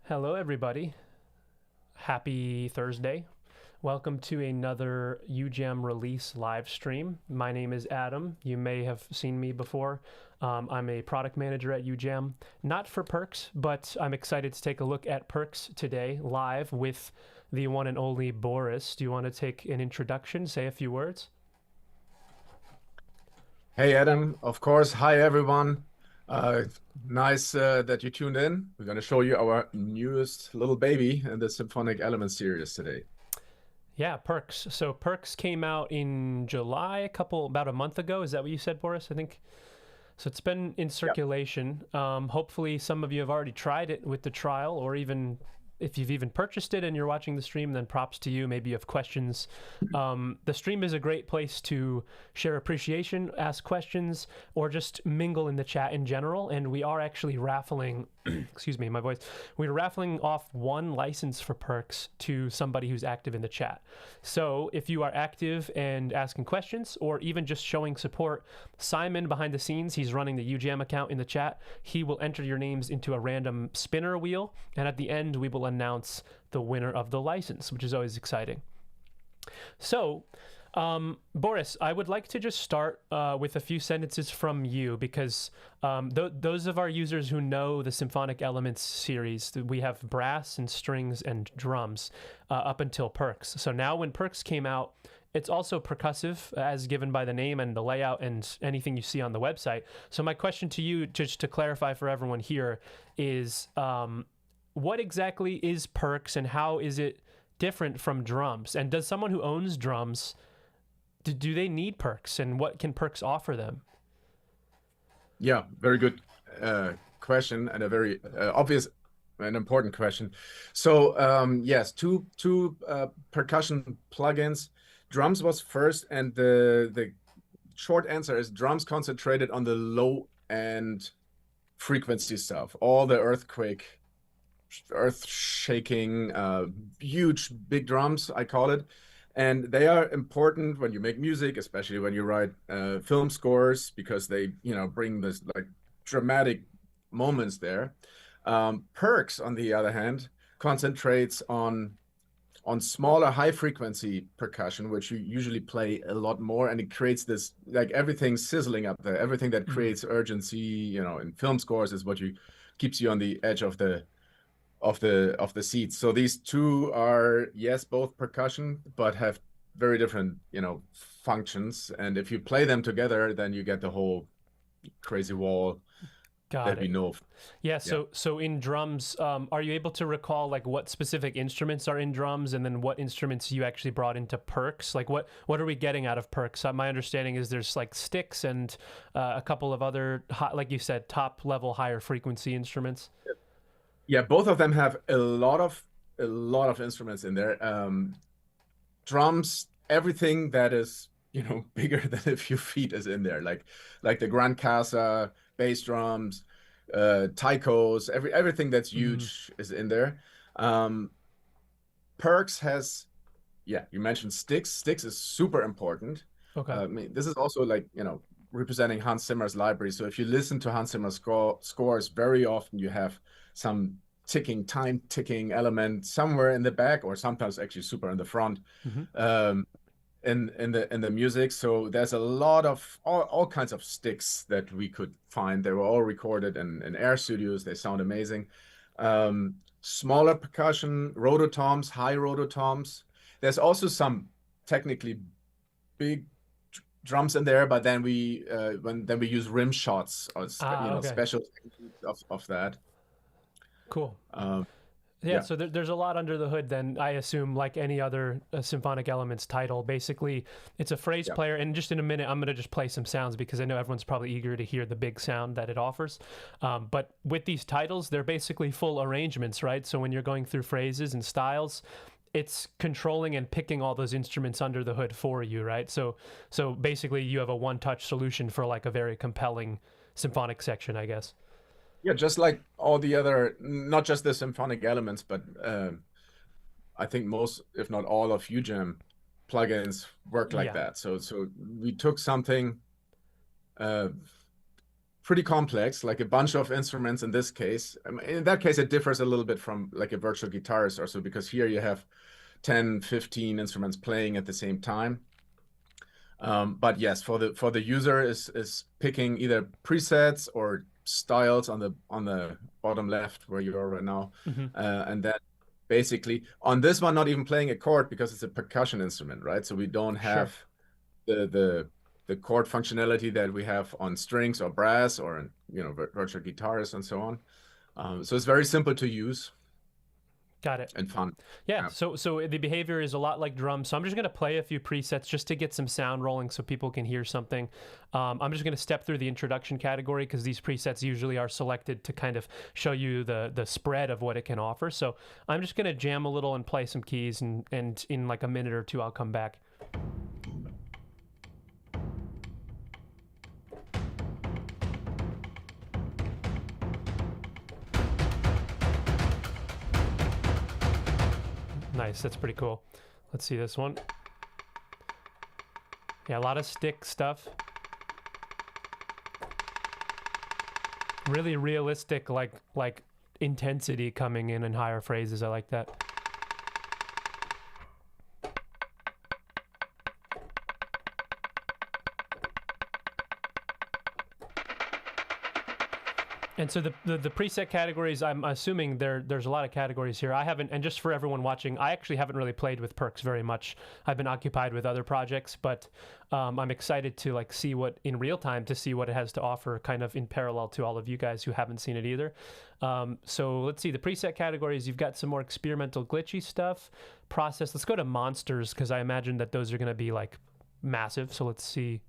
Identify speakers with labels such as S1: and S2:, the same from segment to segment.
S1: Hello, everybody. Happy Thursday. Welcome to another UJAM release live stream. My name is Adam. You may have seen me before. I'm a product manager at UJAM, not for PERRCS, but I'm excited to take a look at PERRCS today live with the one and only Boris. Do you want to take an introduction, say a few words?
S2: Hey Adam, of course. Hi everyone. Uh, nice that you tuned in. We're going to show you our newest little baby in the Symphonic Elements series today.
S1: Yeah, PERRCS. So PERRCS came out in July, about a month ago. Is that what you said, Boris? I think. So it's been in
S2: Yeah.
S1: circulation. Hopefully, some of you have already tried it with the trial, or even if you've even purchased it and you're watching the stream, then props to you. Maybe you have questions. The stream is a great place to share appreciation, ask questions, or just mingle in the chat in general. And we are actually raffling, excuse me, my voice. We're raffling off one license for PERRCS to somebody who's active in the chat. So if you are active and asking questions, or even just showing support, Simon behind the scenes, he's running the UJAM account in the chat. He will enter your names into a random spinner wheel, and at the end, we will announce the winner of the license, which is always exciting. So, Boris, I would like to just start with a few sentences from you because those of our users who know the Symphonic Elements series, we have brass and strings and drums up until PERRCS. So now when PERRCS came out, it's also percussive as given by the name and the layout and anything you see on the website. So my question to you, just to clarify for everyone here, is what exactly is PERRCS and how is it different from drums? And does someone who owns drums, do they need PERRCS, and what can PERRCS offer them?
S2: Yeah, very good question and a very obvious and important question. So yes, two percussion plugins. Drums was first, and the short answer is drums concentrated on the low end frequency stuff, all the earth shaking, huge big drums, I call it. And they are important when you make music, especially when you write film scores, because they, bring this like dramatic moments there. PERRCS, on the other hand, concentrates on smaller high frequency percussion, which you usually play a lot more, and it creates this like everything sizzling up there. Everything that creates urgency, in film scores is what you keeps you on the edge of the seats. So these two are, yes, both percussion, but have very different, functions. And if you play them together, then you get the whole crazy wall
S1: Got
S2: that we
S1: it.
S2: know of.
S1: Yeah,
S2: Yeah.
S1: so in drums, are you able to recall like what specific instruments are in drums, and then what instruments you actually brought into PERRCS? Like what are we getting out of PERRCS? My understanding is there's like sticks and a couple of other, like you said, top level, higher frequency instruments.
S2: Yeah, both of them have a lot of instruments in there. Drums, everything that is, bigger than a few feet is in there. Like the Grand Casa, bass drums, taikos, everything that's
S1: Mm,
S2: huge is in there. Um, PERRCS has, yeah, you mentioned sticks. Sticks is super important.
S1: okay.
S2: I mean, this is also like, representing Hans Zimmer's library. So if you listen to Hans Zimmer's scores, very often you have some time ticking element somewhere in the back, or sometimes actually super in the front,
S1: Hmm.
S2: um, in the music. So there's a lot of all kinds of sticks that we could find. They were all recorded in Air Studios. They sound amazing. Smaller percussion, rototoms, high rototoms. There's also some technically big drums in there, but then we use rim shots or
S1: Ah, okay,
S2: special techniques of that.
S1: cool.
S2: Um,
S1: Yeah,
S2: yeah,
S1: so there's a lot under the hood. Then I assume, like any other Symphonic Elements title, basically it's a phrase
S2: yeah,
S1: player. And just in a minute, I'm gonna just play some sounds because I know everyone's probably eager to hear the big sound that it offers. But with these titles, they're basically full arrangements, right? So when you're going through phrases and styles, it's controlling and picking all those instruments under the hood for you, right? So basically, you have a one-touch solution for like a very compelling symphonic section, I guess.
S2: yeah. Just like all the other, not just the symphonic elements, but I think most, if not all, of UJAM plugins work like
S1: Yeah.
S2: that. So we took something uh, pretty complex, like a bunch of instruments in this case. I mean, in that case, it differs a little bit from like a virtual guitarist or so, because here you have 10, 15 instruments playing at the same time. But yes, for the user is picking either presets or styles on the bottom left where you are right now, and then basically on this one not even playing a chord because it's a percussion instrument, right? So we don't have the chord functionality that we have on strings or brass or virtual guitars and so on. So it's very simple to use.
S1: Got it.
S2: And fun.
S1: Yeah. So the behavior is a lot like drums. So I'm just going to play a few presets just to get some sound rolling so people can hear something. I'm just going to step through the introduction category because these presets usually are selected to kind of show you the spread of what it can offer. So I'm just going to jam a little and play some keys, and in like a minute or two, I'll come back. Nice, that's pretty cool. Let's see this one. Yeah, a lot of stick stuff. Really realistic, like intensity coming in higher phrases. I like that. And so the preset categories, I'm assuming there's a lot of categories here. I haven't, and just for everyone watching, I actually haven't really played with PERRCS very much. I've been occupied with other projects, but I'm excited to like see what in real time to see what it has to offer, kind of in parallel to all of you guys who haven't seen it either. So let's see the preset categories. You've got some more experimental glitchy stuff. Process. Let's go to monsters because I imagine that those are going to be like massive. So let's see.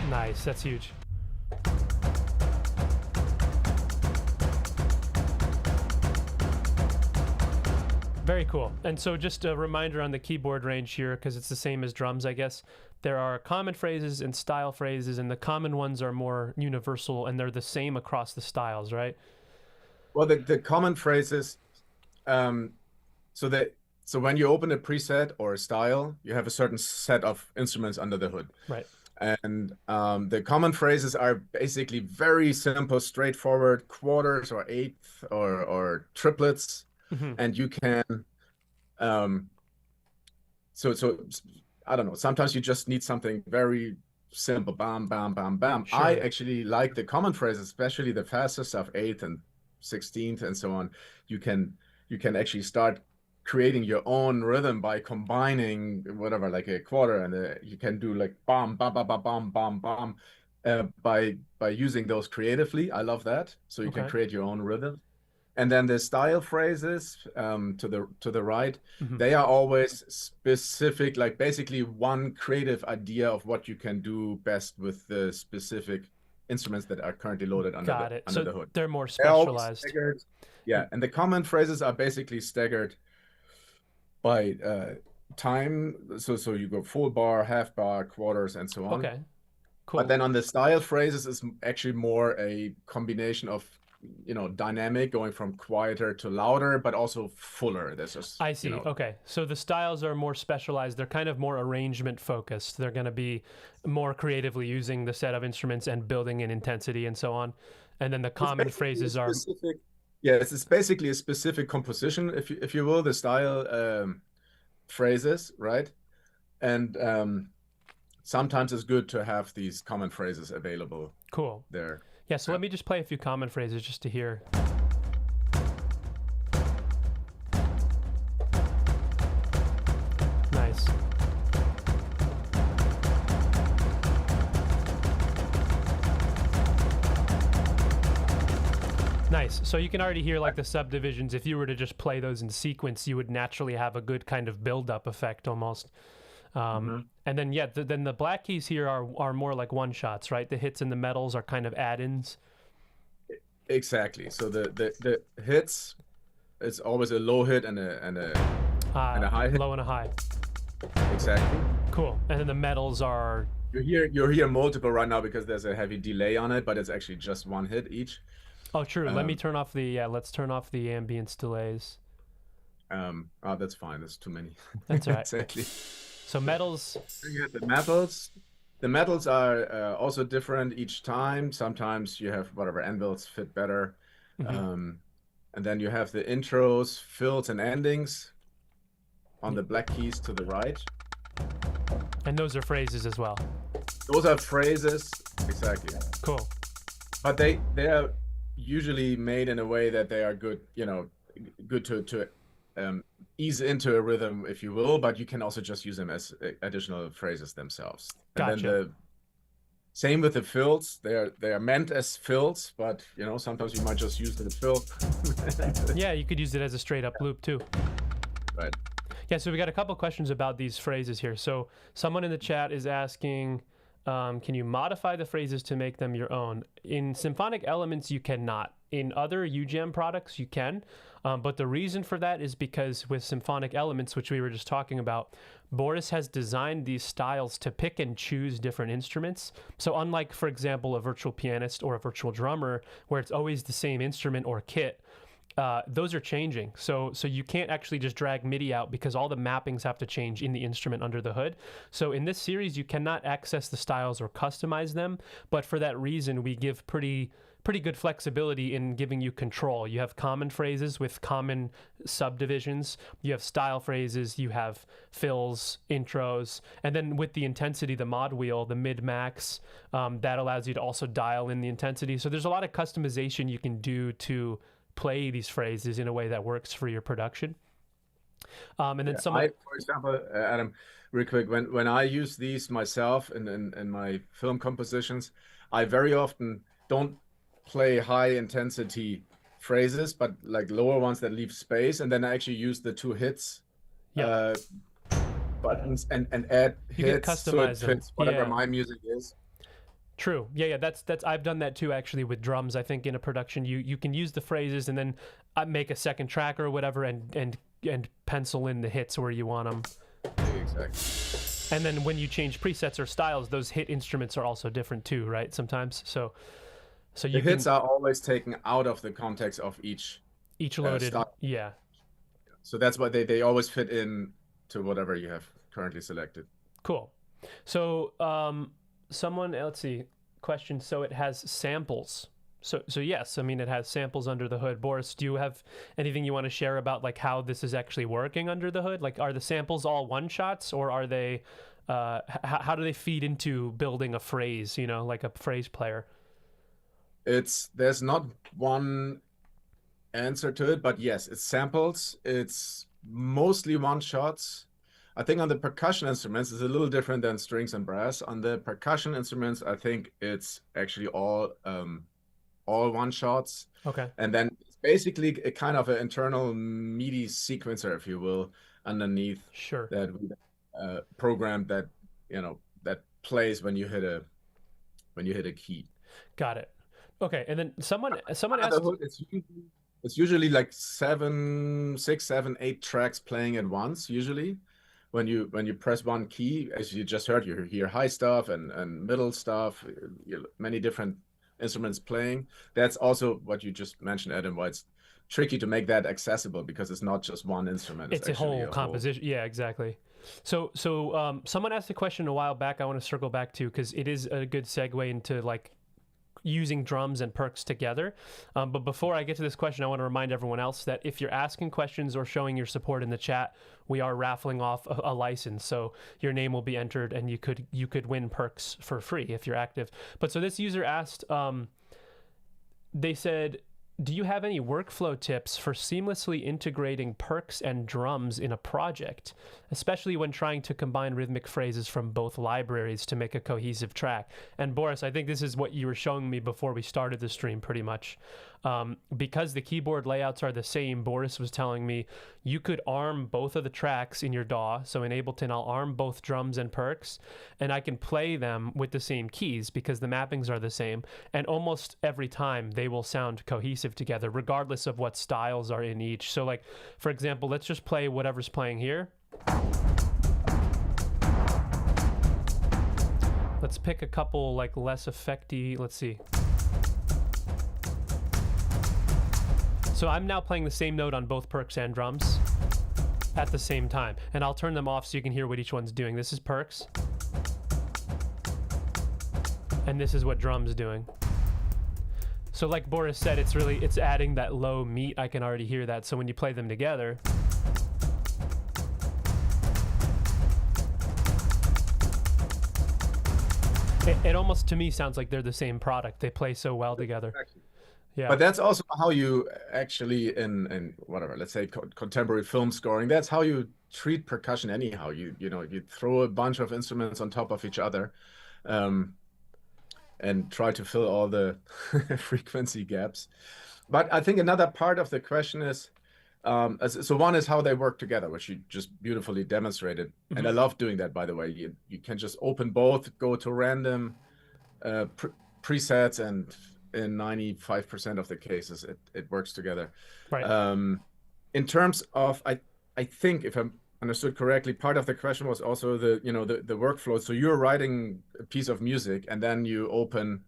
S1: Nice, that's huge. Very cool. And so just a reminder on the keyboard range here, because it's the same as drums, I guess. There are common phrases and style phrases, and the common ones are more universal, and they're the same across the styles, right?
S2: Well, the common phrases, so when you open a preset or a style, you have a certain set of instruments under the hood.
S1: Right.
S2: And the common phrases are basically very simple, straightforward quarters or eighth or triplets. And you can, so I don't know, sometimes you just need something very simple, bam, bam, bam, bam.
S1: Sure.
S2: I actually like the common phrases, especially the faster stuff, 8th and 16th and so on. You can actually start creating your own rhythm by combining whatever, like a quarter, and you can do like bam, bam, bam, bam, bam, bam, bam, by using those creatively. I love that. So you can create your own rhythm. And then the style phrases to the right, they are always specific, like basically one creative idea of what you can do best with the specific instruments that are currently loaded under the hood.
S1: They're more specialized.
S2: Yeah, and the common phrases are basically staggered by time. So you go full bar, half bar, quarters, and so on.
S1: Okay, cool.
S2: But then on the style phrases is actually more a combination of, dynamic, going from quieter to louder, but also fuller.
S1: I see. Okay. So the styles are more specialized. They're kind of more arrangement focused. They're going to be more creatively using the set of instruments and building in intensity and so on. And then the common phrases are...
S2: Yeah, it's basically a specific composition, if you will, the style phrases, right? And sometimes it's good to have these common phrases available.
S1: Cool.
S2: There.
S1: Yeah, so let me just play a few common phrases just to hear. Nice. Nice. So you can already hear like the subdivisions. If you were to just play those in sequence, you would naturally have a good kind of build-up effect almost. And then, yeah, then the black keys here are more like one-shots, right? The hits and the medals are kind of add-ins.
S2: Exactly. So the hits, it's always a low hit and a high hit.
S1: Low and a high.
S2: Exactly.
S1: Cool. And then the medals are...
S2: You're here multiple right now because there's a heavy delay on it, but it's actually just one hit each.
S1: Oh, true. Let me turn off the... let's turn off the ambience delays.
S2: Oh, that's fine. That's too many.
S1: That's all right.
S2: Exactly.
S1: So metals.
S2: You have the metals. The metals are also different each time. Sometimes you have whatever anvils fit better.
S1: Mhm.
S2: And then you have the intros, fills, and endings on the black keys to the right.
S1: And those are phrases as well.
S2: Those are phrases. Exactly.
S1: Cool.
S2: But they are usually made in a way that they are good, good to ease into a rhythm, if you will, but you can also just use them as additional phrases themselves. And
S1: Gotcha.
S2: then the same with the fills. They are meant as fills, but sometimes you might just use the fill.
S1: Yeah, you could use it as a straight up loop too.
S2: Right.
S1: Yeah, so we got a couple questions about these phrases here. So someone in the chat is asking, can you modify the phrases to make them your own? In Symphonic Elements, you cannot. In other UJAM products, you can. But the reason for that is because with Symphonic Elements, which we were just talking about, Boris has designed these styles to pick and choose different instruments. So unlike, for example, a virtual pianist or a virtual drummer, where it's always the same instrument or kit, those are changing. So you can't actually just drag MIDI out because all the mappings have to change in the instrument under the hood. So in this series, you cannot access the styles or customize them. But for that reason, we give pretty good flexibility in giving you control. You have common phrases with common subdivisions. You have style phrases. You have fills, intros. And then with the intensity, the mod wheel, the mid-max, that allows you to also dial in the intensity. So there's a lot of customization you can do to play these phrases in a way that works for your production. And then
S2: for example, Adam, real quick, when I use these myself in my film compositions, I very often don't play high intensity phrases, but like lower ones that leave space, and then I actually use the two hits buttons and add
S1: you
S2: hits
S1: can customize
S2: so it fits
S1: them.
S2: whatever my music is.
S1: True. Yeah. That's I've done that too, actually, with drums. I think in a production, you can use the phrases and then make a second track or whatever, and pencil in the hits where you want them.
S2: Exactly.
S1: And then when you change presets or styles, those hit instruments are also different too, right? Sometimes. So
S2: the hits are always taken out of the context of each
S1: loaded.
S2: style.
S1: Yeah.
S2: So that's why they always fit in to whatever you have currently selected.
S1: Cool. So someone, let's see, question. So it has samples. So yes, I mean, it has samples under the hood. Boris, do you have anything you want to share about like how this is actually working under the hood? Like, are the samples all one shots, or are they, how do they feed into building a phrase, like a phrase player?
S2: There's not one answer to it, but yes, it's samples. It's mostly one shots. I think on the percussion instruments, it's a little different than strings and brass. On the percussion instruments, I think it's actually all one shots.
S1: Okay.
S2: And then it's basically a kind of an internal MIDI sequencer, if you will, underneath.
S1: Sure.
S2: That we programmed that that plays when you hit a key.
S1: Got it. Okay. And then someone asked.
S2: It's usually like 6, 7, 8 tracks playing at once. Usually, when you press one key, as you just heard, you hear high stuff and middle stuff, many different instruments playing. That's also what you just mentioned, Adam, why it's tricky to make that accessible, because it's not just one instrument.
S1: It's a whole composition. Yeah, exactly. So someone asked a question a while back I want to circle back to, because it is a good segue into like using drums and percs together. But before I get to this question, I want to remind everyone else that if you're asking questions or showing your support in the chat, we are raffling off a license. So your name will be entered and you could win percs for free if you're active. But so this user asked, they said, do you have any workflow tips for seamlessly integrating percs and drums in a project, especially when trying to combine rhythmic phrases from both libraries to make a cohesive track? And Boris, I think this is what you were showing me before we started the stream pretty much. Because the keyboard layouts are the same, Boris was telling me you could arm both of the tracks in your DAW. So in Ableton, I'll arm both drums and percs, and I can play them with the same keys because the mappings are the same. And almost every time they will sound cohesive together, regardless of what styles are in each. So like, for example, let's just play whatever's playing here. Let's pick a couple like less effecty, let's see. So I'm now playing the same note on both percs and drums. at the same time. And I'll turn them off so you can hear what each one's doing. This is PERRCS. And this is what drum's doing. So like Boris said, it's adding that low meat. I can already hear that. So when you play them together, it almost to me sounds like they're the same product. They play so well together.
S2: Exactly.
S1: Yeah.
S2: But that's also how you actually in whatever, let's say contemporary film scoring, that's how you treat percussion anyhow. You know, you throw a bunch of instruments on top of each other. And try to fill all the frequency gaps. But I think another part of the question is, so one is how they work together, which you just beautifully demonstrated. Mm-hmm. And I love doing that, by the way. You can just open both, go to random presets, and in 95% of the cases, it works together.
S1: Right.
S2: In terms of, I think if I'm understood correctly, part of the question was also the workflow. So you're writing a piece of music and then you open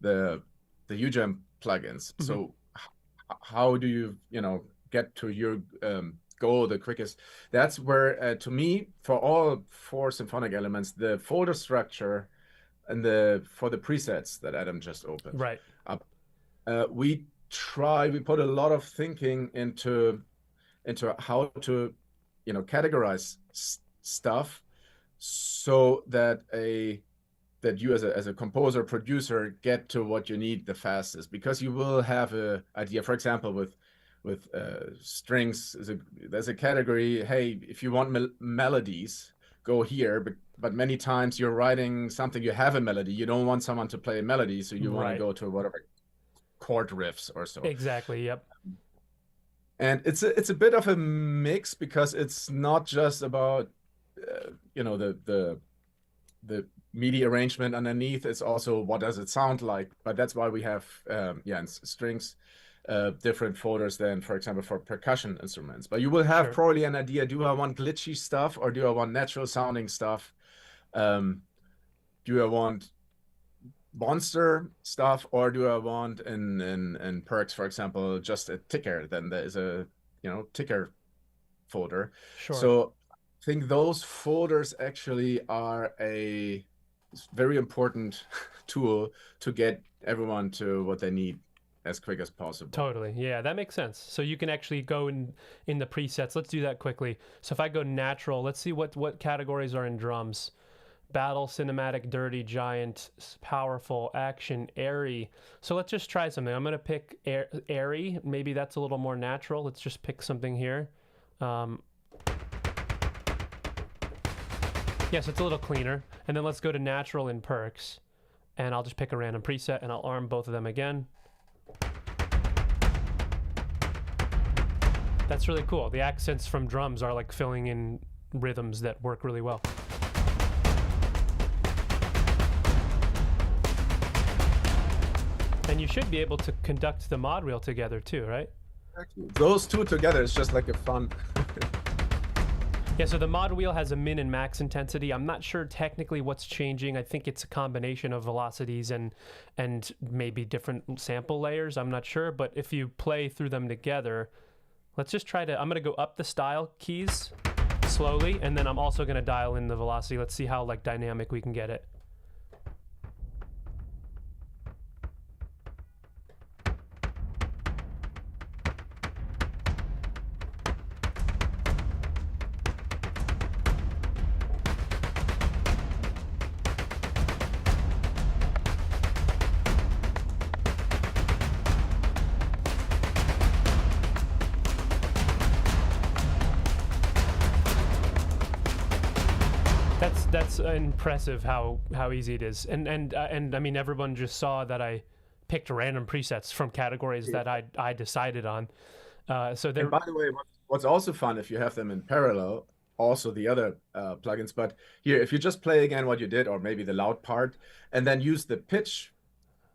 S2: the UGEM plugins. Mm-hmm. So how do you get to your goal the quickest? That's where to me, for all 4 symphonic elements, the folder structure and for the presets that Adam just opened,
S1: right,
S2: we put a lot of thinking into how to categorize stuff so that you as a composer producer get to what you need the fastest, because you will have a idea. For example, with strings, there's a category. Hey, if you want melodies, go here. But many times you're writing something, you have a melody. You don't want someone to play a melody, so you want to go to whatever chord riffs or so.
S1: Exactly. Yep.
S2: And it's a bit of a mix, because it's not just about the MIDI arrangement underneath. It's also what does it sound like. But that's why we have in strings different folders than, for example, for percussion instruments. But you will have probably an idea: do I want glitchy stuff or do I want natural sounding stuff? Do I want monster stuff, or do I want in PERRCS, for example, just a ticker? Then there is a ticker folder.
S1: Sure.
S2: So I think those folders actually are a very important tool to get everyone to what they need as quick as possible.
S1: Totally. Yeah, that makes sense. So you can actually go in the presets. Let's do that quickly. So if I go natural, let's see what categories are in drums. Battle, cinematic, dirty, giant, powerful, action, airy. So let's just try something. I'm going to pick airy. Maybe that's a little more natural. Let's just pick something here. Yes, it's a little cleaner. And then let's go to natural in PERRCS. And I'll just pick a random preset and I'll arm both of them again. That's really cool. The accents from drums are like filling in rhythms that work really well. And you should be able to conduct the mod wheel together too, right?
S2: Those two together is just like a fun.
S1: Yeah, so the mod wheel has a min and max intensity. I'm not sure technically what's changing. I think it's a combination of velocities and maybe different sample layers. I'm not sure, but if you play through them together, let's just try to, I'm going to go up the style keys slowly, and then I'm also going to dial in the velocity. Let's see how like dynamic we can get it. That's impressive how easy it is, and I mean, everyone just saw that I picked random presets from categories that I decided on. So
S2: and by the way, what's also fun if you have them in parallel, also the other plugins. But here, if you just play again what you did, or maybe the loud part, and then use the pitch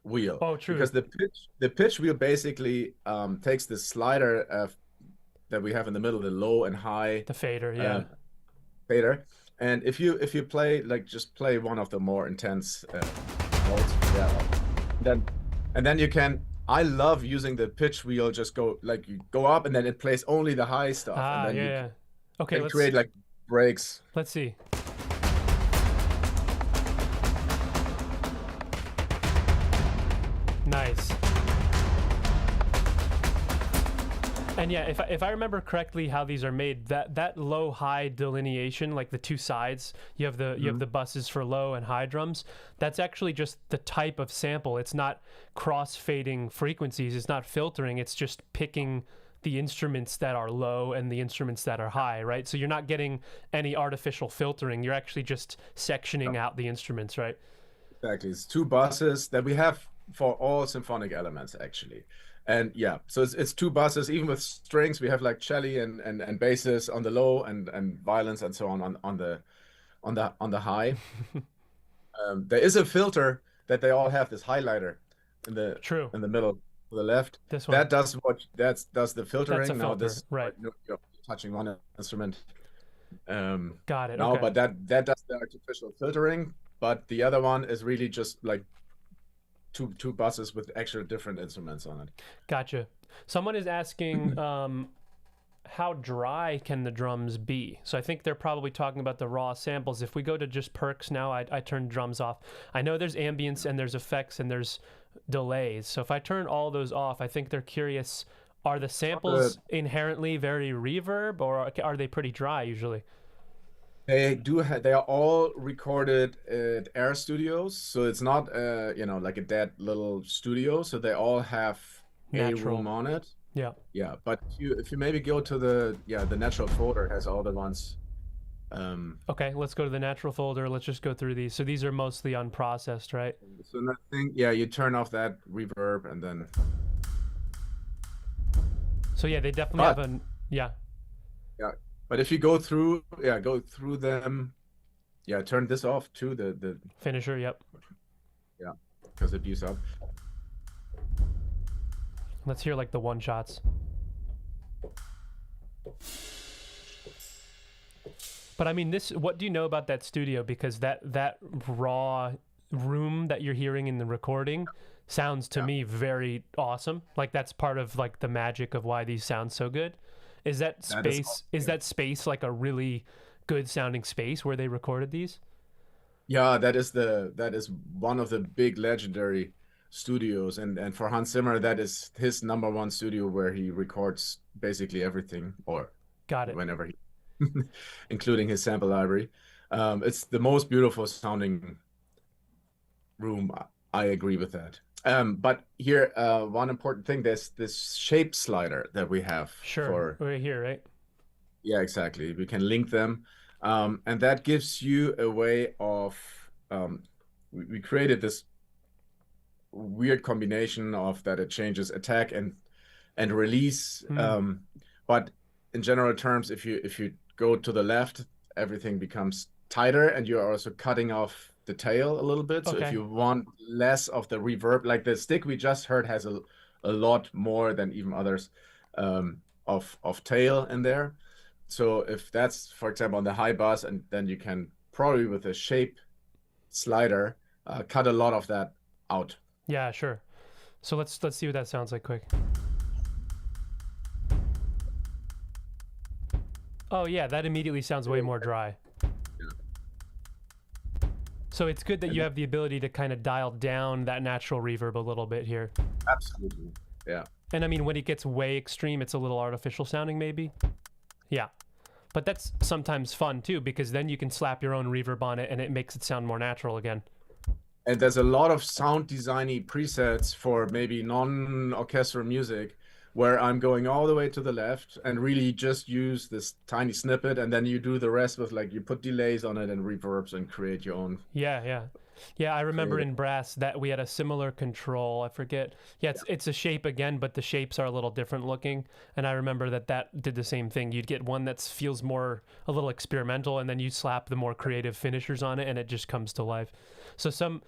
S2: wheel.
S1: Oh, true.
S2: Because the pitch wheel basically takes the slider that we have in the middle, the low and high.
S1: The fader, yeah.
S2: Fader. And if you play, like, just play one of the more intense notes, yeah, then you can. I love using the pitch wheel. Just go, like, you go up and then it plays only the high stuff. And then
S1: Okay,
S2: Can create like breaks.
S1: let's see. Nice. And yeah, if I remember correctly how these are made, that low high delineation, like the two sides, you have the buses for low and high drums. That's actually just the type of sample. It's not cross fading frequencies. It's not filtering. It's just picking the instruments that are low and the instruments that are high, right? So you're not getting any artificial filtering. You're actually just sectioning out the instruments, right?
S2: Exactly. It's two buses that we have for all symphonic elements actually. And yeah, so it's two buses, even with strings, we have like cello and basses on the low and violins and so on the high. There is a filter that they all have, this highlighter in the
S1: True.
S2: middle to the left.
S1: This one.
S2: That does does the filtering.
S1: That's a
S2: Now
S1: filter,
S2: this
S1: right?
S2: you're touching one instrument.
S1: Got it.
S2: Now,
S1: Okay.
S2: but that does the artificial filtering, but the other one is really just like two buses with actual different instruments on it.
S1: Gotcha. Someone is asking, how dry can the drums be? So I think they're probably talking about the raw samples. If we go to just PERRCS now, I turn drums off. I know there's ambience and there's effects and there's delays. So if I turn all those off, I think they're curious, are the samples inherently very reverb, or are they pretty dry usually?
S2: They are all recorded at Air Studios, so it's not like a dead little studio. So they all have a
S1: Natural.
S2: room on it.
S1: Yeah.
S2: Yeah, but if you maybe go to the natural folder, has all the ones.
S1: Okay, let's go to the natural folder. Let's just go through these. So these are mostly unprocessed, right?
S2: So I think, yeah, you turn off that reverb and then.
S1: So yeah, they definitely have a yeah.
S2: Yeah, but if you go through them, yeah, turn this off too. The
S1: Finisher, yep.
S2: Yeah, because it views up.
S1: Let's hear like the one shots. But I mean, what do you know about that studio? Because that raw room that you're hearing in the recording sounds to me very awesome. Like that's part of like the magic of why these sound so good. Is that space that space like a really good sounding space where they recorded these?
S2: Yeah, that is one of the big legendary studios, and for Hans Zimmer, that is his #1 studio where he records basically everything, or
S1: Got it.
S2: whenever he including his sample library. It's the most beautiful sounding room. I agree with that. But here, one important thing, there's this shape slider that we have.
S1: Sure, right here, right?
S2: Yeah, exactly. We can link them. And that gives you a way of, we created this weird combination of that it changes attack and release. But in general terms, if you go to the left, everything becomes tighter, and you're also cutting off the tail a little bit. So if you want less of the reverb, like the stick we just heard has a lot more than even others of tail in there. So if that's, for example, on the high bus, and then you can probably with a shape slider cut a lot of that out.
S1: Yeah, sure. So let's see what that sounds like quick. Oh yeah, that immediately sounds way more dry. So it's good that you have the ability to kind of dial down that natural reverb a little bit here.
S2: Absolutely, yeah.
S1: And I mean, when it gets way extreme, it's a little artificial sounding maybe. Yeah. But that's sometimes fun too, because then you can slap your own reverb on it and it makes it sound more natural again.
S2: And there's a lot of sound designy presets for maybe non-orchestral music where I'm going all the way to the left and really just use this tiny snippet, and then you do the rest with, like, you put delays on it and reverbs and create your own.
S1: Yeah, I remember in brass that we had a similar control. I forget. Yeah, it's a shape again, but the shapes are a little different looking. And I remember that did the same thing. You'd get one that feels more a little experimental, and then you slap the more creative finishers on it, and it just comes to life. So some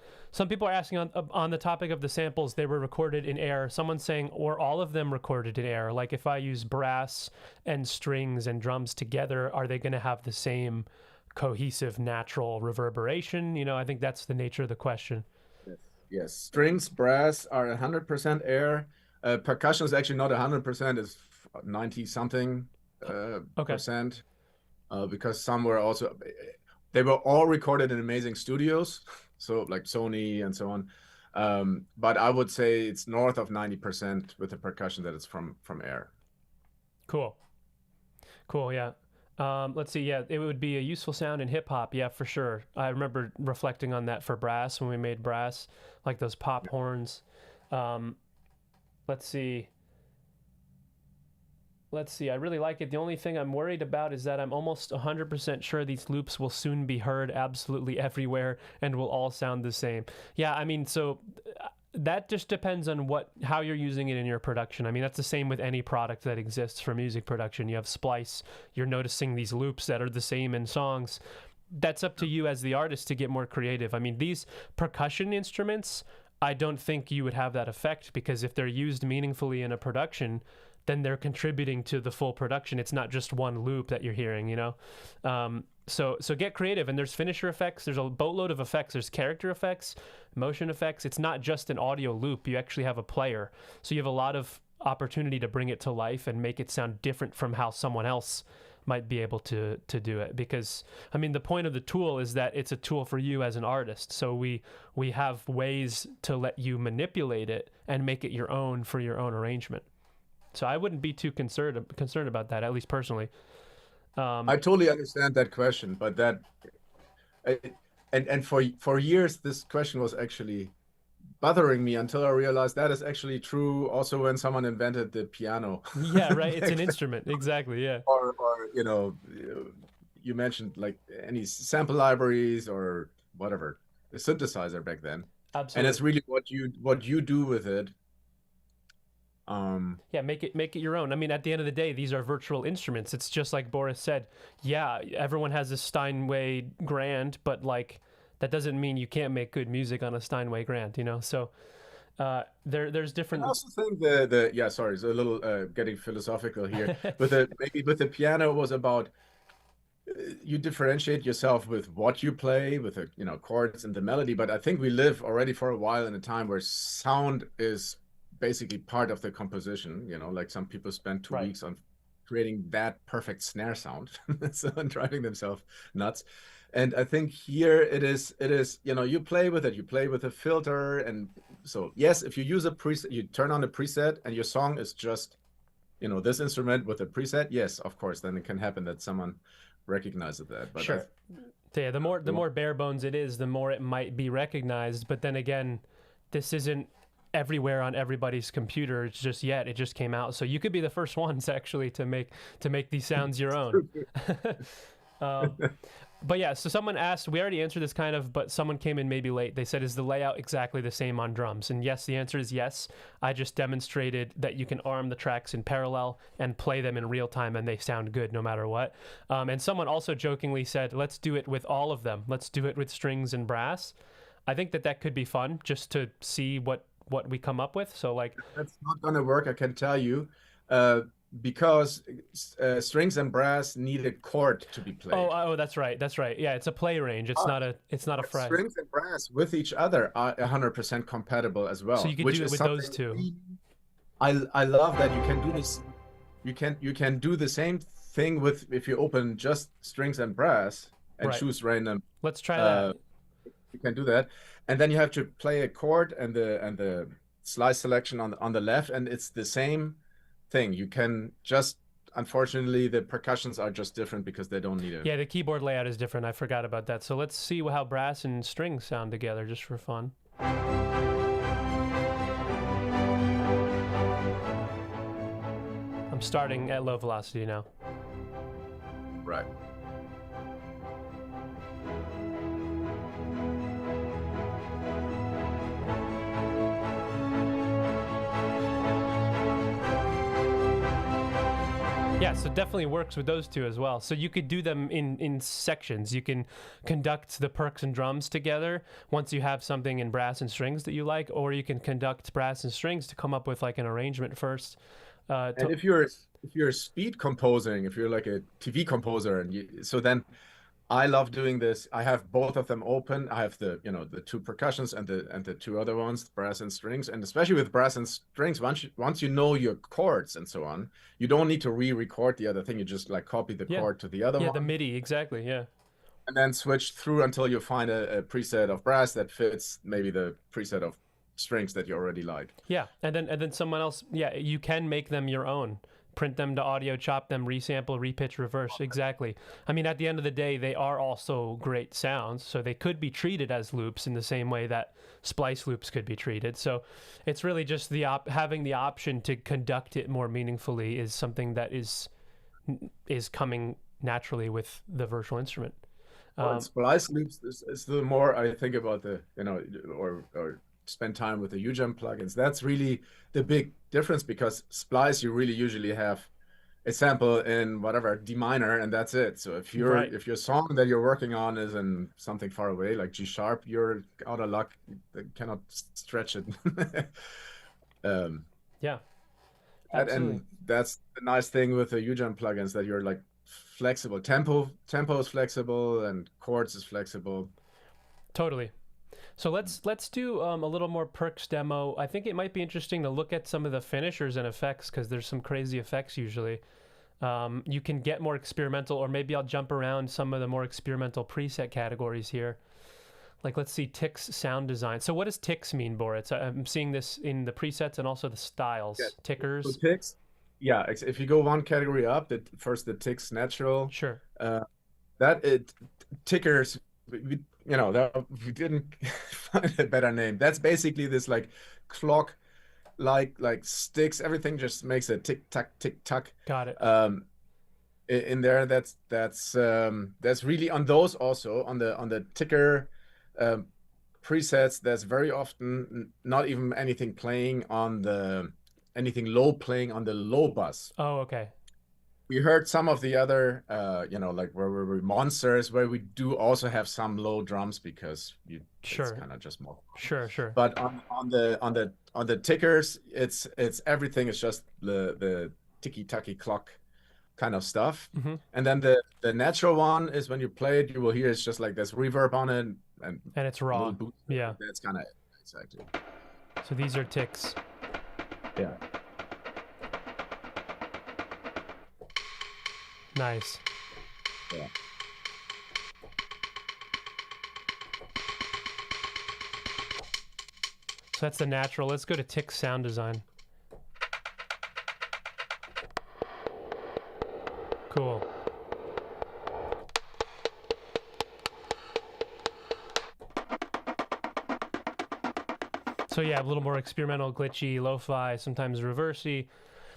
S1: people are asking on the topic of the samples, they were recorded in air. Someone's saying, or all of them recorded in air? Like if I use brass and strings and drums together, are they going to have the same cohesive natural reverberation? You know, I think that's the nature of the question.
S2: Yes. Strings, brass are 100% air. Percussion is actually not 100%, it's 90 something percent. because some were also, they were all recorded in amazing studios, so like Sony and so on. But I would say it's north of 90% with the percussion that it's from air.
S1: Cool. Cool. Yeah. Let's see. Yeah, it would be a useful sound in hip hop. Yeah, for sure. I remember reflecting on that for brass when we made brass, like those pop horns. Let's see. Let's see. I really like it. The only thing I'm worried about is that I'm almost 100% sure these loops will soon be heard absolutely everywhere and will all sound the same. Yeah, I mean, so that just depends on how you're using it in your production. I mean, that's the same with any product that exists for music production. You have splice, you're noticing these loops that are the same in songs. That's up to you as the artist to get more creative. I mean, these percussion instruments, I don't think you would have that effect, because if they're used meaningfully in a production, then they're contributing to the full production. It's not just one loop that you're hearing, you know? So get creative, and there's finisher effects. There's a boatload of effects. There's character effects, motion effects. It's not just an audio loop. You actually have a player. So you have a lot of opportunity to bring it to life and make it sound different from how someone else might be able to do it. Because, I mean, the point of the tool is that it's a tool for you as an artist. So we have ways to let you manipulate it and make it your own for your own arrangement. So I wouldn't be too concerned about that, at least personally.
S2: I totally understand that question, but and for years this question was actually bothering me until I realized that is actually true also when someone invented the piano.
S1: Yeah, right. It's an instrument. Exactly. Yeah.
S2: Or you know, you mentioned like any sample libraries or whatever, the synthesizer back then.
S1: Absolutely.
S2: And it's really what you do with it.
S1: Yeah, make it your own. I mean, at the end of the day, these are virtual instruments. It's just like Boris said. Yeah, everyone has a Steinway Grand, but like that doesn't mean you can't make good music on a Steinway Grand, you know? So there's different.
S2: I also think yeah, sorry, it's a little getting philosophical here. Maybe with the piano, it was about you differentiate yourself with what you play with the chords and the melody. But I think we live already for a while in a time where sound is basically part of the composition. Like some people spend 2 weeks on creating that perfect snare sound, so driving themselves nuts. And I think here it is you play with it, you play with a filter. And so yes, if you use a preset, you turn on a preset and your song is just this instrument with a preset, yes, of course, then it can happen that someone recognizes that. But
S1: sure. Yeah, the more bare bones it is, the more it might be recognized. But then again, this isn't everywhere on everybody's computer. It's just it just came out, so you could be the first ones actually to make these sounds your own. But yeah, so someone asked, we already answered this kind of, but someone came in maybe late. They said, is the layout exactly the same on drums? And yes, the answer is yes. I just demonstrated that you can arm the tracks in parallel and play them in real time, and they sound good no matter what. And someone also jokingly said, let's do it with all of them. Let's do it with strings and brass. I think that could be fun, just to see what we come up with. So like,
S2: that's not gonna work, I can tell you, because strings and brass need a chord to be played.
S1: Oh, that's right. Yeah, it's a play range. It's not a fret.
S2: Strings and brass with each other are 100% compatible as well.
S1: So you can do it with those two.
S2: I love that you can do this. You can do the same thing if you open just strings and brass and choose random.
S1: Let's try that.
S2: You can do that, and then you have to play a chord and the slice selection on the left, and it's the same thing. You can just, unfortunately, the percussions are just different because they don't need it.
S1: Yeah, the keyboard layout is different. I forgot about that. So let's see how brass and strings sound together, just for fun. I'm starting at low velocity now.
S2: Right.
S1: Yeah, so it definitely works with those two as well. So you could do them in sections. You can conduct the percs and drums together once you have something in brass and strings that you like, or you can conduct brass and strings to come up with like an arrangement first.
S2: And if you're speed composing, if you're like a TV composer, so then I love doing this. I have both of them open. I have the, you know, the two percussions and the two other ones, brass and strings. And especially with brass and strings, once you know your chords and so on, you don't need to re-record the other thing. You just like copy the
S1: Yeah.
S2: chord to the other
S1: Yeah, the
S2: one
S1: MIDI, exactly. Yeah.
S2: and then switch through until you find a preset of brass that fits maybe the preset of strings that you already like.
S1: Yeah, and then someone else, yeah, you can make them your own. Print them to audio, chop them, resample, repitch, reverse. Exactly. I mean, at the end of the day, they are also great sounds, so they could be treated as loops in the same way that splice loops could be treated. So it's really just the having the option to conduct it more meaningfully is something that is coming naturally with the virtual instrument.
S2: Well, and splice loops is the more I think about the, you know, or spend time with the UGEM plugins. That's really the big difference because splice you really usually have a sample in whatever D minor and that's it. So
S1: Right.
S2: if your song that you're working on is in something far away like G sharp, you're out of luck. You cannot stretch it. um,
S1: Yeah,
S2: and
S1: absolutely.
S2: that's the nice thing with the UGEM plugins that you're like flexible. Tempo is flexible and chords is flexible.
S1: Totally. So let's do a little more perks demo. I think it might be interesting to look at some of the finishers and effects because there's some crazy effects usually. You can get more experimental, or maybe I'll jump around some of the more experimental preset categories here. Like let's see, Ticks sound design. So what does Ticks mean, Boris? I'm seeing this in the presets and also the styles.
S2: Yeah. So
S1: Tickers.
S2: ticks, yeah. If you go one category up, the ticks natural,
S1: Sure.
S2: uh, that it tickers, you know, that we didn't find a better name. That's basically this like clock, like sticks. Everything just makes a tick tock.
S1: Got it.
S2: In there. That's really on those also on the ticker um, presets. There's very often not even anything low playing on the low bus.
S1: Oh, okay.
S2: We heard some of the other, you know, like where we monsters, where we do also have some low drums because it's
S1: Sure.
S2: kind of just more.
S1: Sure.
S2: But on the tickers, it's everything is just the ticky tacky clock kind of stuff.
S1: Mm-hmm.
S2: And then the natural one is when you play it, you will hear it's just like there's reverb on it and
S1: And it's
S2: a
S1: raw.
S2: little boost.
S1: Yeah.
S2: That's kind of exactly.
S1: So these are ticks.
S2: Yeah.
S1: Nice.
S2: Yeah.
S1: So that's the natural. Let's go to Tick sound design. Cool. So yeah, a little more experimental, glitchy, lo-fi, sometimes reversey.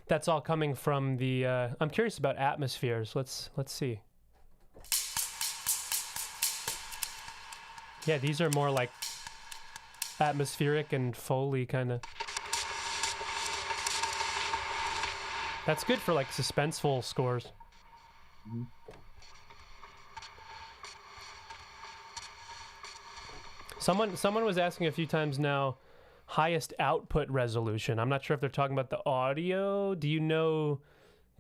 S1: That's all coming from the. I'm curious about atmospheres. Let's see. Yeah, these are more like atmospheric and Foley kind of. That's good for like suspenseful scores.
S2: Mhm.
S1: Someone was asking a few times now, highest output resolution. I'm not sure if they're talking about the audio. Do you know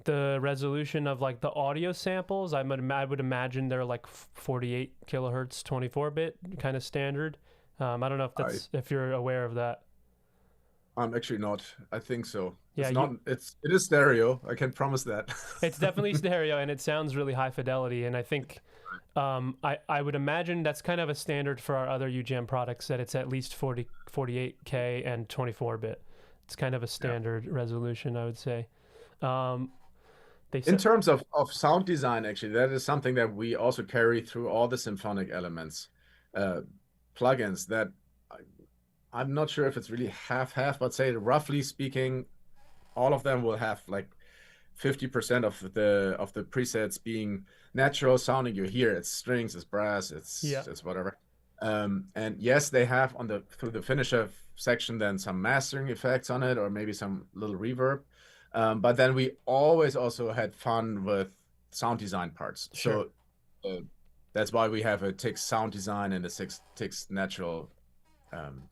S1: the resolution of like the audio samples? I would imagine they're like 48 kilohertz, 24-bit kind of standard. I don't know if if you're aware of that.
S2: I'm actually not. I think so.
S1: Yeah,
S2: It's not. It is stereo. I can promise that.
S1: it's definitely stereo and it sounds really high fidelity. And I think I would imagine that's kind of a standard for our other UJAM products that it's at least 48K and 24-bit. It's kind of a standard resolution, I would say.
S2: In terms of sound design, actually, that is something that we also carry through all the Symphonic Elements plugins that I'm not sure if it's really half, but say roughly speaking, all of them will have like 50% of the presets being natural sounding. You hear it's strings, it's brass, it's whatever. And yes, they have through the finisher section then some mastering effects on it or maybe some little reverb. But then we always also had fun with sound design parts.
S1: Sure.
S2: So that's why we have a Tix sound design and a Tix natural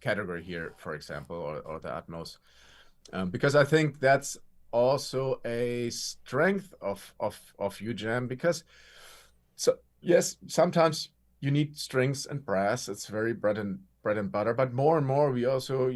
S2: category here, for example, or the Atmos. Because I think that's also a strength of UJAM because Yes, sometimes you need strings and brass. It's very bread and butter. But more and more, we also,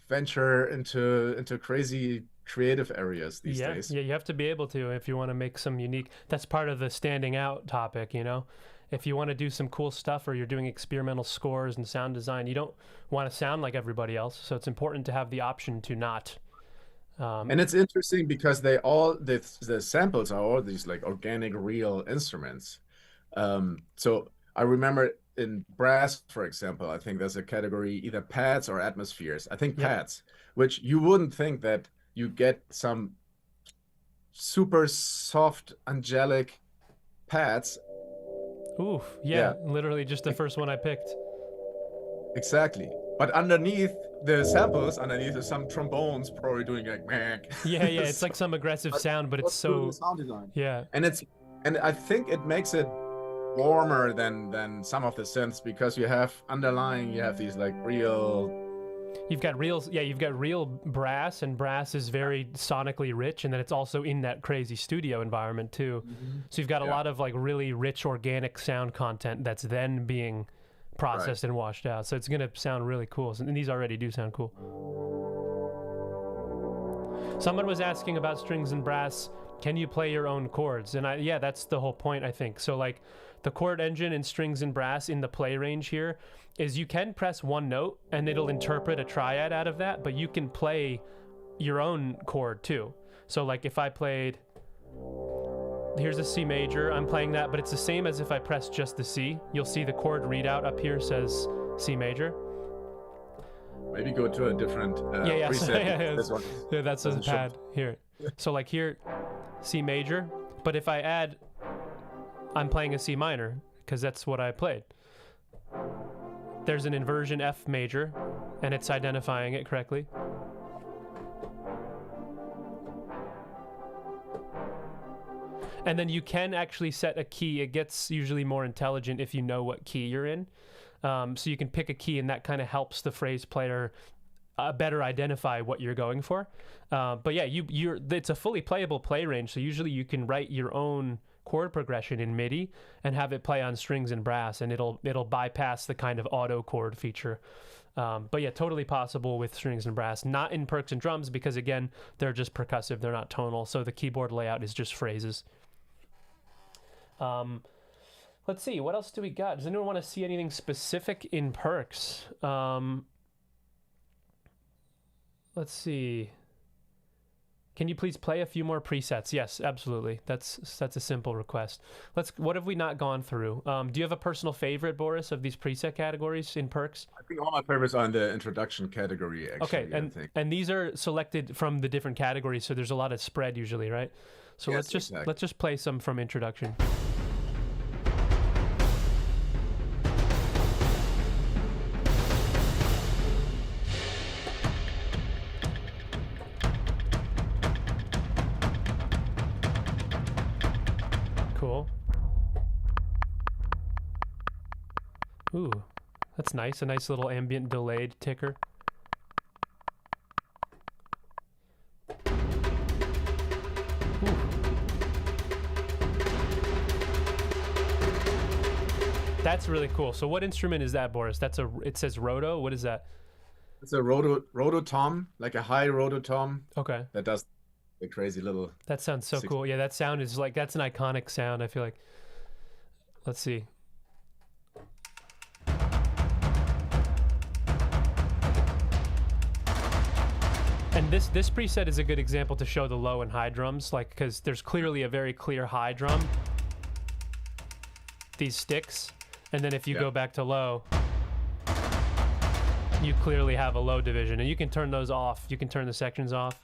S2: venture into crazy creative areas these
S1: Yeah,
S2: days.
S1: yeah, you have to be able to if you want to make some unique. That's part of the standing out topic, you know. If you want to do some cool stuff or you're doing experimental scores and sound design, you don't want to sound like everybody else. So it's important to have the option to not.
S2: And it's interesting because the samples are all these like organic, real instruments. So I remember in brass, for example, I think there's a category either pads or atmospheres. I think
S1: Yep.
S2: pads, which you wouldn't think that you get some super soft, angelic pads.
S1: Oof. Yeah,
S2: Yeah,
S1: literally just the
S2: e-
S1: first one I picked.
S2: exactly. But underneath the samples, underneath is some trombones probably doing like
S1: Yeah, yeah, it's
S2: so,
S1: like some aggressive
S2: but
S1: sound, but it's
S2: what's doing the
S1: so
S2: sound design?
S1: yeah.
S2: And I think it makes it warmer than some of the synths because you have these like real.
S1: You've got real, yeah, you've got real brass, and brass is very sonically rich, and then it's also in that crazy studio environment too.
S2: Mhm.
S1: So you've got a
S2: Yeah,
S1: lot of like really rich organic sound content that's then being
S2: right.
S1: processed and washed out. So it's gonna sound really cool, and these already do sound cool. Someone was asking about strings and brass. Can you play your own chords? And yeah, that's the whole point, I think. So like the chord engine in strings and brass in the play range here is you can press one note and it'll interpret a triad out of that, but you can play your own chord too. So like if I played, here's a C major, I'm playing that, but it's the same as if I press just the C. You'll see the chord readout up here says C major.
S2: Maybe go to a different
S1: Yeah, so,
S2: preset.
S1: yeah,
S2: This one
S1: yeah, that's a
S2: doesn't show.
S1: pad here. So like here, C major, but if I add, I'm playing a C minor because that's what I played. There's an inversion F major, and it's identifying it correctly. And then you can actually set a key. It gets usually more intelligent if you know what key you're in. So you can pick a key, and that kind of helps the phrase player better identify what you're going for. But yeah, it's a fully playable play range. So usually you can write your own chord progression in MIDI and have it play on strings and brass, and it'll bypass the kind of auto chord feature. But yeah, totally possible with strings and brass. Not in percs and drums because again, they're just percussive. They're not tonal. So the keyboard layout is just phrases. Let's see, what else do we got? Does anyone want to see anything specific in percs? Let's see. Can you please play a few more presets? Yes, absolutely. That's a simple request. What have we not gone through? Do you have a personal favorite, Boris, of these preset categories in percs?
S2: I think all my favorites are in the introduction category, actually.
S1: Okay,
S2: I think.
S1: and these are selected from the different categories, so there's a lot of spread usually, right? So
S2: Yes, exactly.
S1: let's just play some from introduction. Cool. Ooh, that's nice. A nice little ambient delayed ticker. Ooh. That's really cool. So what instrument is that, Boris? It says roto. What is that?
S2: It's a rototom, like a high rototom
S1: Okay.
S2: that does the crazy little.
S1: That sounds so cool. Yeah, that sound is like, that's an iconic sound, I feel like. Let's see. And this preset is a good example to show the low and high drums, like, because there's clearly a very clear high drum. These sticks. And then if you go back to low, you clearly have a low division. And you can turn those off. You can turn the sections off.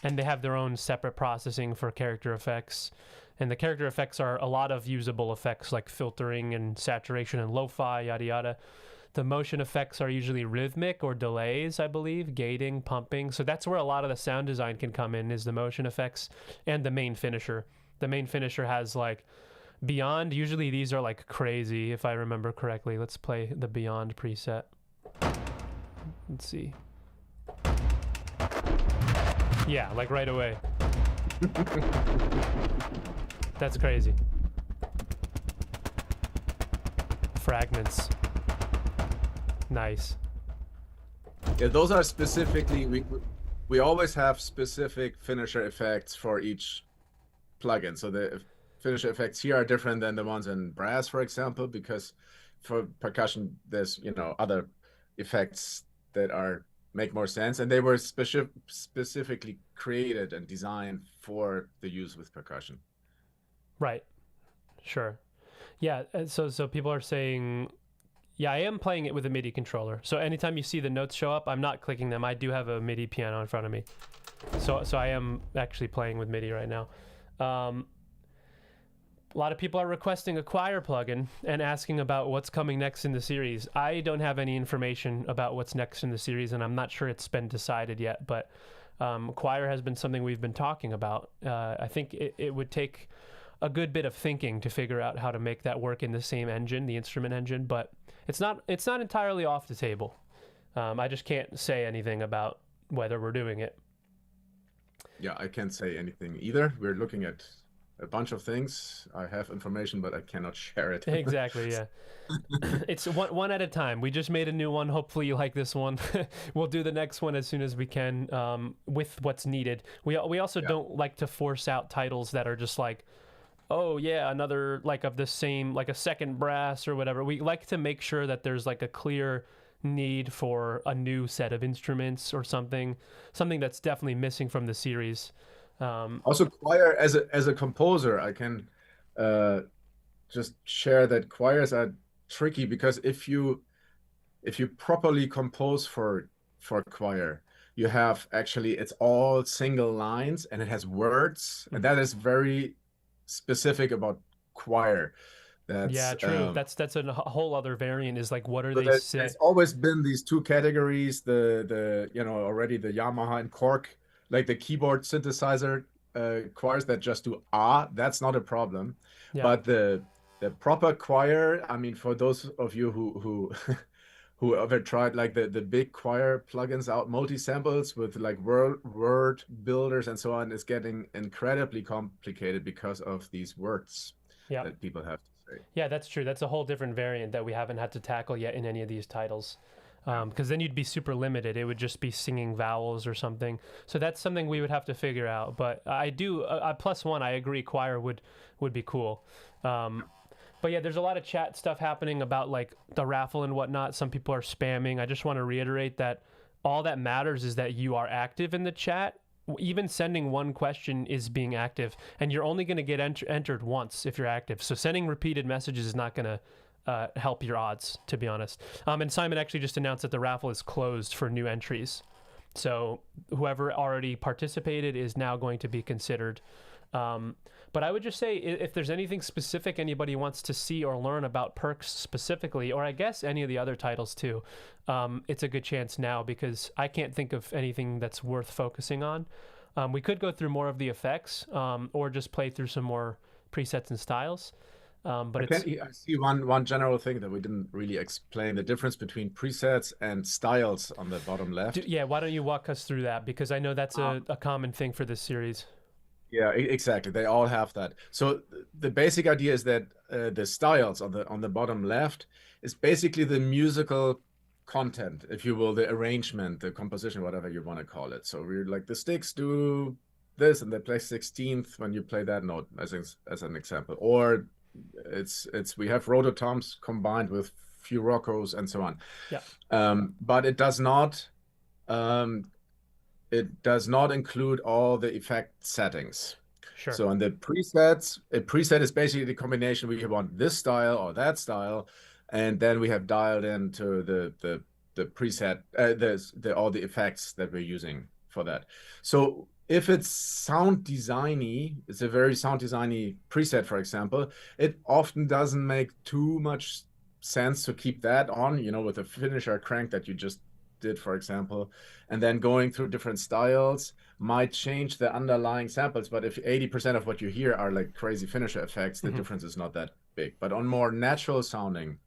S1: And they have their own separate processing for character effects. And the character effects are a lot of usable effects like filtering and saturation and lo-fi, yada yada. The motion effects are usually rhythmic or delays, I believe, gating, pumping. So that's where a lot of the sound design can come in, is the motion effects and the main finisher. The main finisher has like Beyond. Usually these are like crazy, if I remember correctly. Let's play the Beyond preset. Let's see. Yeah, like right away. That's crazy. fragments. Nice.
S2: Yeah, those are specifically, we always have specific finisher effects for each plugin. So the finisher effects here are different than the ones in brass, for example, because for percussion, there's, you know, other effects that make more sense, and they were specifically created and designed for the use with percussion.
S1: Right. Sure. Yeah. So people are saying, yeah, I am playing it with a MIDI controller. So anytime you see the notes show up, I'm not clicking them. I do have a MIDI piano in front of me. So I am actually playing with MIDI right now. A lot of people are requesting a choir plugin and asking about what's coming next in the series. I don't have any information about what's next in the series, and I'm not sure it's been decided yet, but choir has been something we've been talking about. I think it would take a good bit of thinking to figure out how to make that work in the same engine, the instrument engine, but it's not entirely off the table. I just can't say anything about whether we're doing it.
S2: Yeah, I can't say anything either. We're looking at a bunch of things. I have information, but I cannot share it.
S1: Exactly, yeah. It's one at a time. We just made a new one. Hopefully you like this one. We'll do the next one as soon as we can, with what's needed. We also don't like to force out titles that are just like, oh yeah, another like of the same, like a second brass or whatever. We like to make sure that there's like a clear need for a new set of instruments or something that's definitely missing from the series.
S2: Also, choir as a composer, I can just share that choirs are tricky, because if you properly compose for choir, you have actually, it's all single lines and it has words, and that is very specific about choir.
S1: Yeah, true. That's a whole other variant, is like, what are they saying?
S2: There's always been these two categories, the you know, already the Yamaha and Korg, like the keyboard synthesizer choirs that just do that's not a problem.
S1: Yeah.
S2: But the proper choir, I mean, for those of you who ever tried like the big choir plugins out, multi-samples with like word builders and so on, is getting incredibly complicated because of these words that people have to say.
S1: Yeah, that's true. That's a whole different variant that we haven't had to tackle yet in any of these titles. Because then you'd be super limited. It would just be singing vowels or something. So that's something we would have to figure out. But I do, +1, I agree, choir would be cool. But yeah, there's a lot of chat stuff happening about like the raffle and whatnot. Some people are spamming. I just want to reiterate that all that matters is that you are active in the chat. Even sending one question is being active, and you're only going to get entered once if you're active. So sending repeated messages is not going to help your odds, to be honest. And Simon actually just announced that the raffle is closed for new entries. So whoever already participated is now going to be considered. But I would just say, if there's anything specific anybody wants to see or learn about PERRCS specifically, or I guess any of the other titles too, it's a good chance now, because I can't think of anything that's worth focusing on. We could go through more of the effects, or just play through some more presets and styles. But
S2: I see one general thing that we didn't really explain: the difference between presets and styles on the bottom left.
S1: Yeah, why don't you walk us through that, because I know that's a common thing for this series.
S2: Yeah, exactly. They all have that. So the basic idea is that the styles on the bottom left is basically the musical content, if you will, the arrangement, the composition, whatever you want to call it. So we're like, the sticks do this and they play 16th when you play that note, as an example. Or we have rototoms combined with few roccos and so on.
S1: Yeah.
S2: But it does not include all the effect settings.
S1: Sure.
S2: So on the presets, a preset is basically the combination. We want this style or that style, and then we have dialed into the preset, all the effects that we're using for that. So if it's sound designy, it's a very sound designy preset, for example, it often doesn't make too much sense to keep that on, you know, with a finisher crank that you just did, for example, and then going through different styles might change the underlying samples. But if 80% of what you hear are like crazy finisher effects, the difference is not that big. But on more natural sounding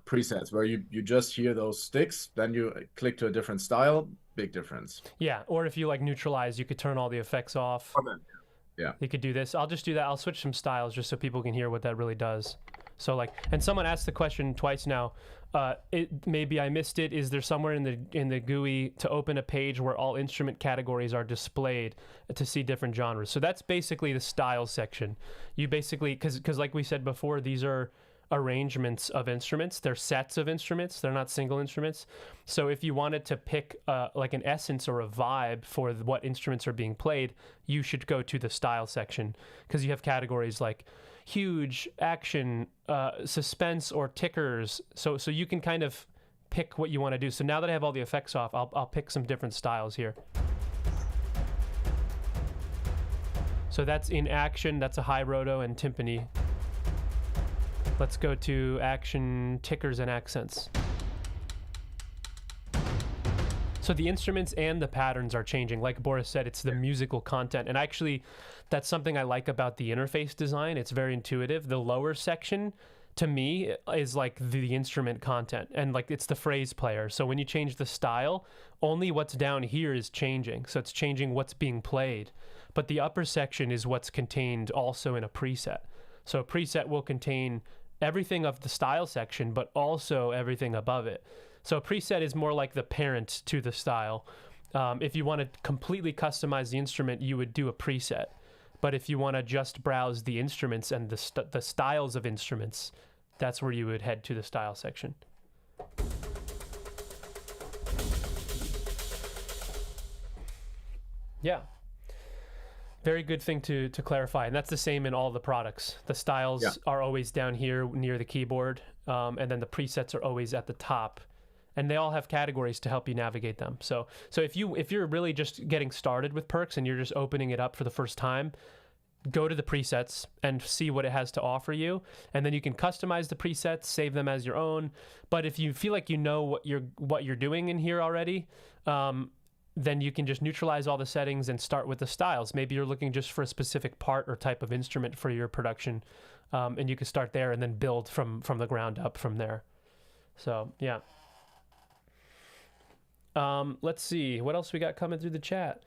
S2: presets, where you just hear those sticks, then you click to a different style, big difference.
S1: Yeah, or if you like neutralize, you could turn all the effects off.
S2: Yeah,
S1: you could do this. I'll just do that. I'll switch some styles just so people can hear what that really does. So like, and someone asked the question twice now. Maybe I missed it. Is there somewhere in the GUI to open a page where all instrument categories are displayed to see different genres? So that's basically the style section. You basically, because like we said before, these are arrangements of instruments. They're sets of instruments. They're not single instruments. So if you wanted to pick like an essence or a vibe for what instruments are being played, you should go to the style section, because you have categories like huge, action, suspense, or tickers. So you can kind of pick what you want to do. So now that I have all the effects off, I'll pick some different styles here. So that's in action. That's a high roto and timpani. Let's go to action, tickers, and accents. So the instruments and the patterns are changing. Like Boris said, it's the musical content. And actually, that's something I like about the interface design. It's very intuitive. The lower section, to me, is like the instrument content. And like it's the phrase player. So when you change the style, only what's down here is changing. So it's changing what's being played. But the upper section is what's contained also in a preset. So a preset will contain everything of the style section, but also everything above it. So a preset is more like the parent to the style. If you want to completely customize the instrument, you would do a preset. But if you want to just browse the instruments and the styles of instruments, that's where you would head to the style section. Yeah. Very good thing to clarify, and that's the same in all the products. The styles are always down here near the keyboard, and then the presets are always at the top, and they all have categories to help you navigate them. So if you're really just getting started with PERRCS and you're just opening it up for the first time, go to the presets and see what it has to offer you, and then you can customize the presets, save them as your own. But if you feel like you know what you're doing in here already, then you can just neutralize all the settings and start with the styles. Maybe you're looking just for a specific part or type of instrument for your production, and you can start there and then build from the ground up from there. So yeah. Let's see what else we got coming through the chat.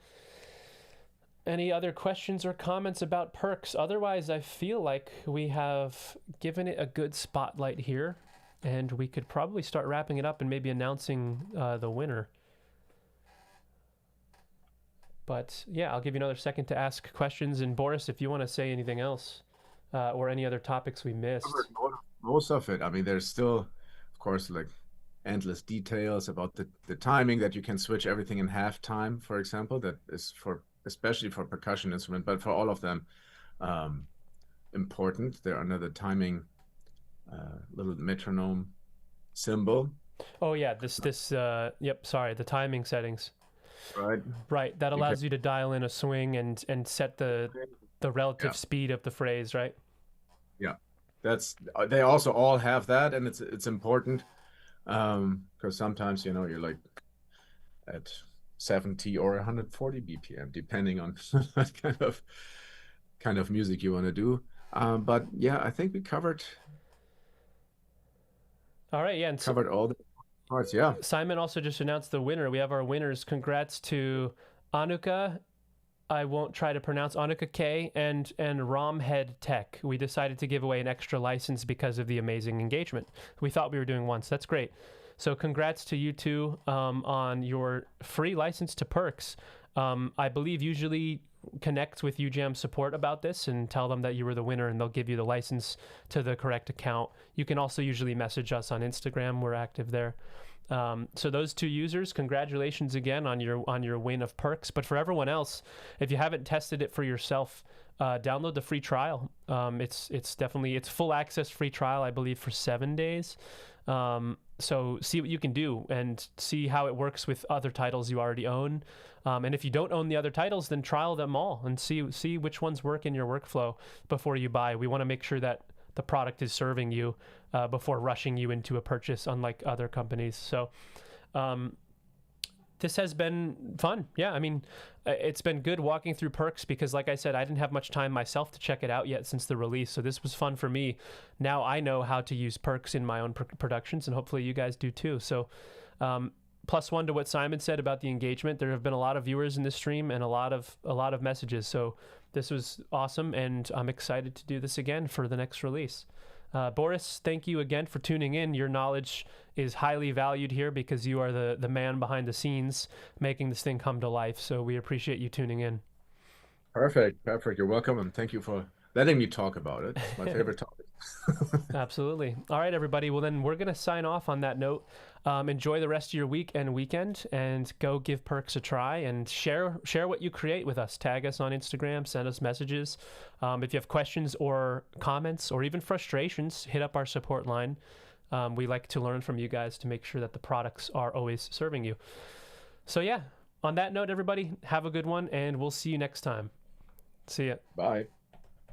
S1: Any other questions or comments about PERRCS? Otherwise, I feel like we have given it a good spotlight here, and we could probably start wrapping it up and maybe announcing the winner. But yeah, I'll give you another second to ask questions. And Boris, if you want to say anything else or any other topics we missed.
S2: Most of it. I mean, there's still, of course, like endless details about the timing, that you can switch everything in half time, for example. That is especially for percussion instrument, but for all of them, important. There are another timing little metronome symbol.
S1: Oh yeah, yep, sorry, the timing settings. Right, that allows you to dial in a swing and set the relative speed of the phrase, right?
S2: Yeah, they also all have that, and it's important because sometimes you're like at 70 or 140 BPM, depending on what kind of music you want to do. But yeah, I think we covered.
S1: All right, yeah, and
S2: covered all the parts. Yeah.
S1: Simon also just announced the winner. We have our winners. Congrats to Anuka. I won't try to pronounce Anuka K and Romhead Tech. We decided to give away an extra license because of the amazing engagement. We thought we were doing once. That's great. So congrats to you two on your free license to PERRCS. I believe usually connect with UJAM support about this and tell them that you were the winner, and they'll give you the license to the correct account. You can also usually message us on Instagram. We're active there. So those two users, congratulations again on your win of PERRCS. But for everyone else, if you haven't tested it for yourself, download the free trial. It's definitely full access free trial, I believe, for 7 days. So see what you can do and see how it works with other titles you already own. And if you don't own the other titles, then trial them all and see which ones work in your workflow before you buy. We want to make sure that the product is serving you before rushing you into a purchase, unlike other companies. So this has been fun. Yeah, I mean, it's been good walking through PERRCS because, like I said, I didn't have much time myself to check it out yet since the release. So this was fun for me. Now I know how to use PERRCS in my own productions, and hopefully you guys do too. So +1 to what Simon said about the engagement. There have been a lot of viewers in this stream and a lot of messages. So this was awesome, and I'm excited to do this again for the next release. Boris, thank you again for tuning in. Your knowledge is highly valued here because you are the man behind the scenes making this thing come to life. So we appreciate you tuning in.
S2: Perfect. Perfect. You're welcome. And thank you for letting me talk about it. It's my favorite topic.
S1: Absolutely. All right, everybody. Well, then we're going to sign off on that note. Enjoy the rest of your week and weekend, and go give PERRCS a try and share what you create with us. Tag us on Instagram, send us messages. If you have questions or comments or even frustrations, hit up our support line. We like to learn from you guys to make sure that the products are always serving you. So yeah, on that note, everybody, have a good one, and we'll see you next time. See ya.
S2: Bye.